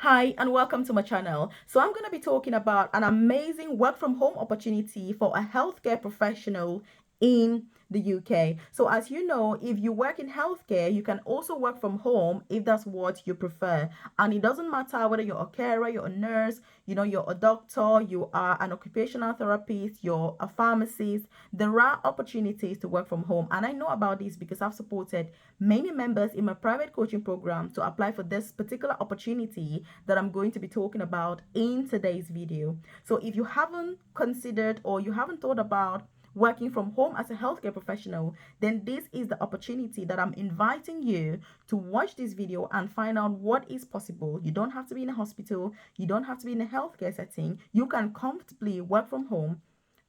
Hi and welcome to my channel. So I'm going to be talking about an amazing work from home opportunity for a healthcare professional in the UK. So as you know, if you work in healthcare, you can also work from home if that's what you prefer. And it doesn't matter whether you're a carer, you're a nurse, you're a doctor, you are an occupational therapist, you're a pharmacist. There are opportunities to work from home. And I know about this because I've supported many members in my private coaching program to apply for this particular opportunity that I'm going to be talking about in today's video. So if you haven't considered or you haven't thought about working from home as a healthcare professional, then this is the opportunity that I'm inviting you to watch this video and find out what is possible. You don't have to be in a hospital, you don't have to be in a healthcare setting. You can comfortably work from home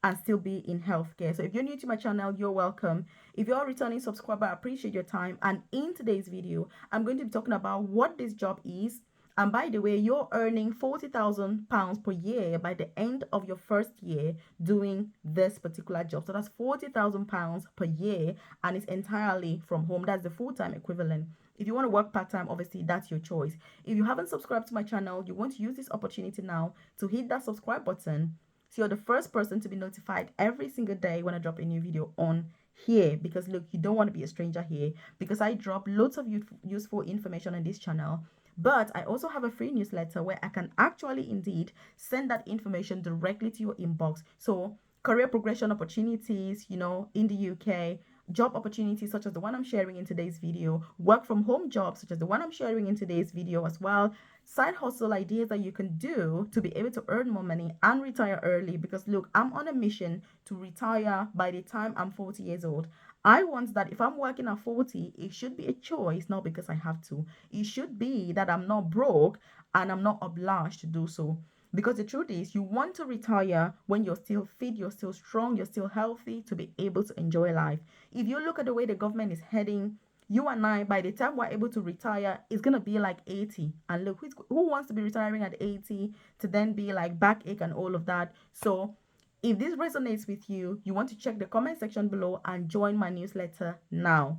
and still be in healthcare. So if you're new to my channel, you're welcome. If you're a returning subscriber, I appreciate your time. And in today's video, I'm going to be talking about what this job is. And by the way, you're earning £40,000 per year by the end of your first year doing this particular job. So that's £40,000 per year, and it's entirely from home. That's the full-time equivalent. If you want to work part-time, obviously that's your choice. If you haven't subscribed to my channel, you want to use this opportunity now to hit that subscribe button, so you're the first person to be notified every single day when I drop a new video on here. Because look, you don't want to be a stranger here, because I drop loads of useful information on this channel. But I also have a free newsletter where I can actually indeed send that information directly to your inbox. So career progression opportunities, in the UK, job opportunities such as the one I'm sharing in today's video, work from home jobs such as the one I'm sharing in today's video as well, side hustle ideas that you can do to be able to earn more money and retire early. Because look, I'm on a mission to retire by the time I'm 40 years old. I want that if I'm working at 40, it should be a choice, not because I have to. It should be that I'm not broke and I'm not obliged to do so. Because the truth is, you want to retire when you're still fit, you're still strong, you're still healthy to be able to enjoy life. If you look at the way the government is heading, you and I, by the time we're able to retire, it's going to be like 80. And look, who wants to be retiring at 80 to then be like backache and all of that? So if this resonates with you, you want to check the comment section below and join my newsletter now.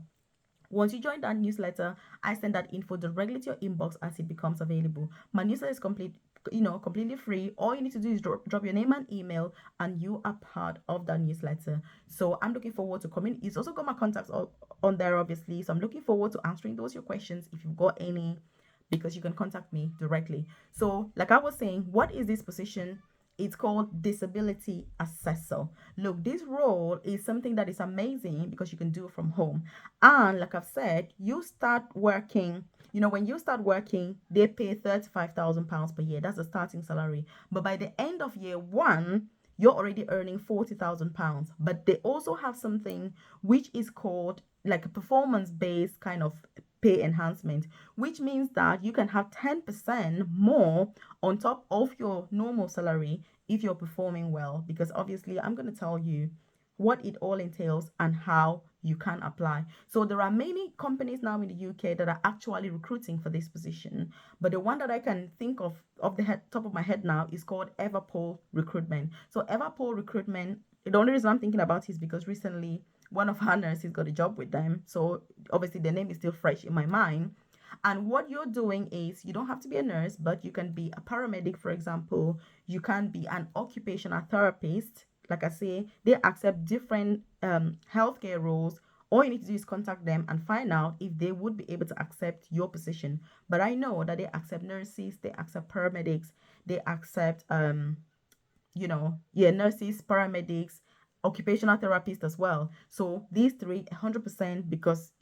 Once you join that newsletter, I send that info directly to your inbox as it becomes available. My newsletter is completely free. All you need to do is drop your name and email, and you are part of that newsletter. So I'm looking forward to coming. It's also got my contacts on there, obviously. So I'm looking forward to answering those your questions if you've got any, because you can contact me directly. So, like I was saying, what is this position? It's called disability assessor. Look, this role is something that is amazing because you can do it from home. And like I've said, you start working, when you start working, they pay £35,000 per year. That's the starting salary. But by the end of year one, you're already earning £40,000. But they also have something which is called like a performance based kind of pay enhancement, which means that you can have 10% more on top of your normal salary if you're performing well. Because obviously, I'm going to tell you what it all entails and how you can apply. So there are many companies now in the UK that are actually recruiting for this position, but the one that I can think of the top of my head now is called Everpole Recruitment. So Everpole Recruitment, the only reason I'm thinking about it is because recently one of our nurses got a job with them. So obviously the name is still fresh in my mind. And what you're doing is, you don't have to be a nurse, but you can be a paramedic, for example. You can be an occupational therapist. Like I say, they accept different healthcare roles. All you need to do is contact them and find out if they would be able to accept your position. But I know that they accept nurses, they accept paramedics, they accept nurses, paramedics, occupational therapists as well. So these three, 100%, because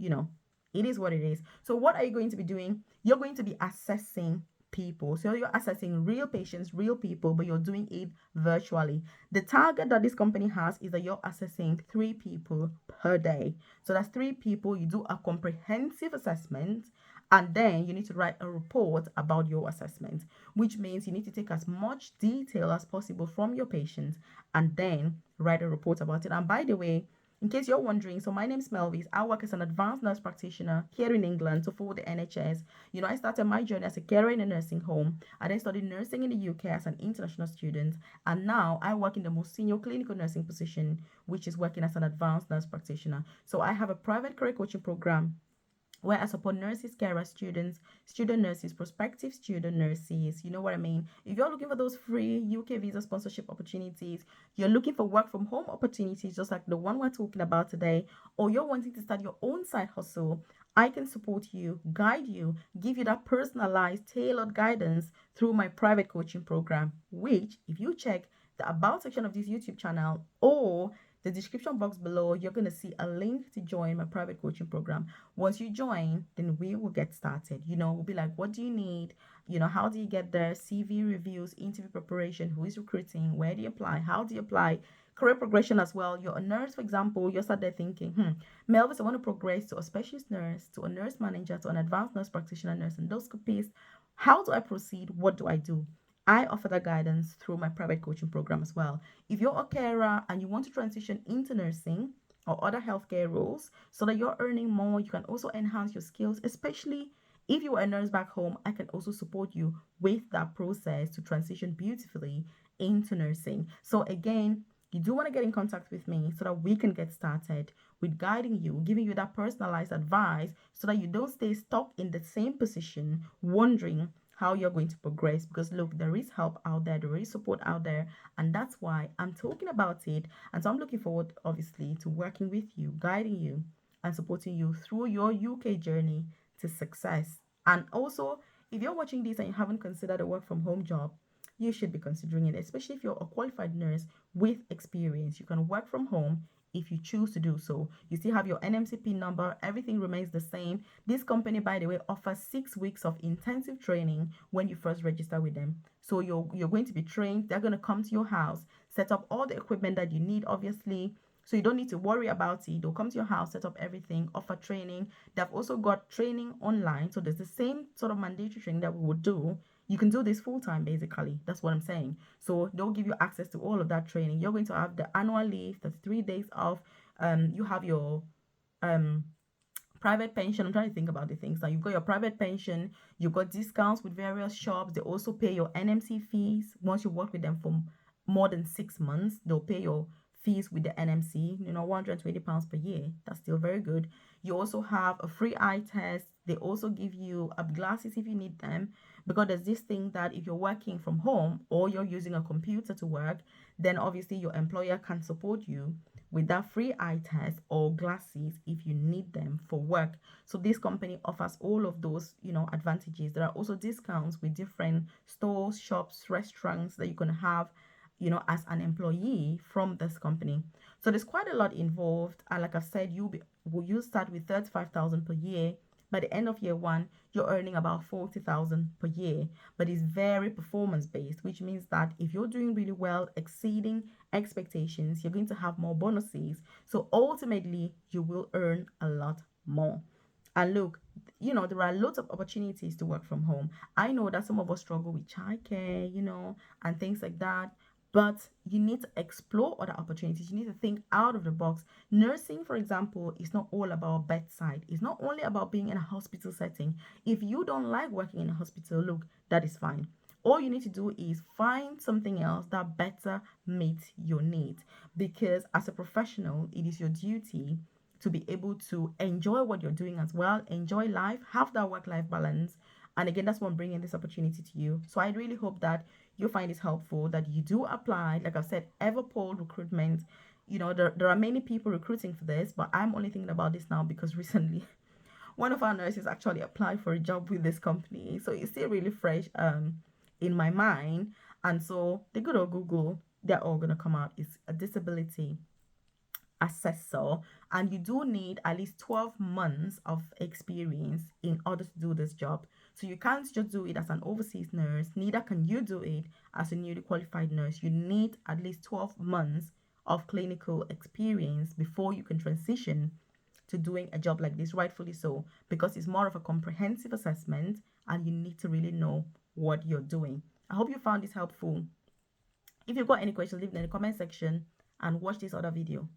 it is what it is. So what are you going to be doing? You're going to be assessing people. So you're assessing real patients, real people, but you're doing it virtually. The target that this company has is that you're assessing 3 people per day. So that's 3 people. You do a comprehensive assessment, and then you need to write a report about your assessment, which means you need to take as much detail as possible from your patients and then write a report about it. And by the way, in case you're wondering, so my name is Melvis. I work as an advanced nurse practitioner here in England to follow the NHS. I started my journey as a carer in a nursing home. I then studied nursing in the UK as an international student. And now I work in the most senior clinical nursing position, which is working as an advanced nurse practitioner. So I have a private career coaching program where I support nurses, carer students, student nurses, prospective student nurses. You know what I mean? If you're looking for those free UK visa sponsorship opportunities, you're looking for work from home opportunities, just like the one we're talking about today, or you're wanting to start your own side hustle, I can support you, guide you, give you that personalized, tailored guidance through my private coaching program, which, if you check the about section of this YouTube channel or the description box below, you're going to see a link to join my private coaching program. Once you join, then we will get started. We'll be like, what do you need? How do you get there? CV reviews, interview preparation, who is recruiting, where do you apply, how do you apply, career progression as well. You're a nurse, for example, you're sat there thinking, Melvis, I want to progress to a specialist nurse, to a nurse manager, to an advanced nurse practitioner, nurse endoscopist. How do I proceed? What do I do? I offer that guidance through my private coaching program as well. If you're a carer and you want to transition into nursing or other healthcare roles so that you're earning more, you can also enhance your skills, especially if you are a nurse back home, I can also support you with that process to transition beautifully into nursing. So again, you do want to get in contact with me so that we can get started with guiding you, giving you that personalized advice so that you don't stay stuck in the same position, wondering how you're going to progress. Because look, there is help out there is support out there, and that's why I'm talking about it. And so I'm looking forward, obviously, to working with you, guiding you, and supporting you through your UK journey to success. And also, if you're watching this and you haven't considered a work from home job, you should be considering it, especially if you're a qualified nurse with experience. You can work from home if you choose to do so. You still have your NMC number, everything remains the same. This company, by the way, offers 6 weeks of intensive training when you first register with them. So you're going to be trained. They're going to come to your house, set up all the equipment that you need, obviously. So you don't need to worry about it. They'll come to your house, set up everything, offer training. They've also got training online. So there's the same sort of mandatory training that we would do. You can do this full time, basically. That's what I'm saying. So they'll give you access to all of that training. You're going to have the annual leave, the 3 days off. You have your private pension. I'm trying to think about the things now. You've got your private pension. You've got discounts with various shops. They also pay your NMC fees once you work with them for more than 6 months. They'll pay your fees with the NMC, £120 per year. That's still very good. You also have a free eye test. They also give you glasses if you need them, because there's this thing that if you're working from home or you're using a computer to work, then obviously your employer can support you with that free eye test or glasses if you need them for work. So this company offers all of those, advantages. There are also discounts with different stores, shops, restaurants that you can have, as an employee from this company. So there's quite a lot involved. And like I said, you start with 35,000 per year. By the end of year one, you're earning about 40,000 per year. But it's very performance based, which means that if you're doing really well, exceeding expectations, you're going to have more bonuses. So ultimately, you will earn a lot more. And look, there are lots of opportunities to work from home. I know that some of us struggle with childcare, and things like that. But you need to explore other opportunities. You need to think out of the box. Nursing, for example, is not all about bedside. It's not only about being in a hospital setting. If you don't like working in a hospital, look, that is fine. All you need to do is find something else that better meets your needs. Because as a professional, it is your duty to be able to enjoy what you're doing as well, enjoy life, have that work-life balance. And again, that's why I'm bringing this opportunity to you. So I really hope that you find this helpful, that you do apply. Like I've said, Everpole recruitment, there are many people recruiting for this, but I'm only thinking about this now because recently one of our nurses actually applied for a job with this company. So it's still really fresh in my mind. And so the good old Google, they're all going to come out. It's a disability assessor, and you do need at least 12 months of experience in order to do this job. So you can't just do it as an overseas nurse, neither can you do it as a newly qualified nurse. You need at least 12 months of clinical experience before you can transition to doing a job like this, rightfully so, because it's more of a comprehensive assessment and you need to really know what you're doing. I hope you found this helpful. If you've got any questions, leave them in the comment section and watch this other video.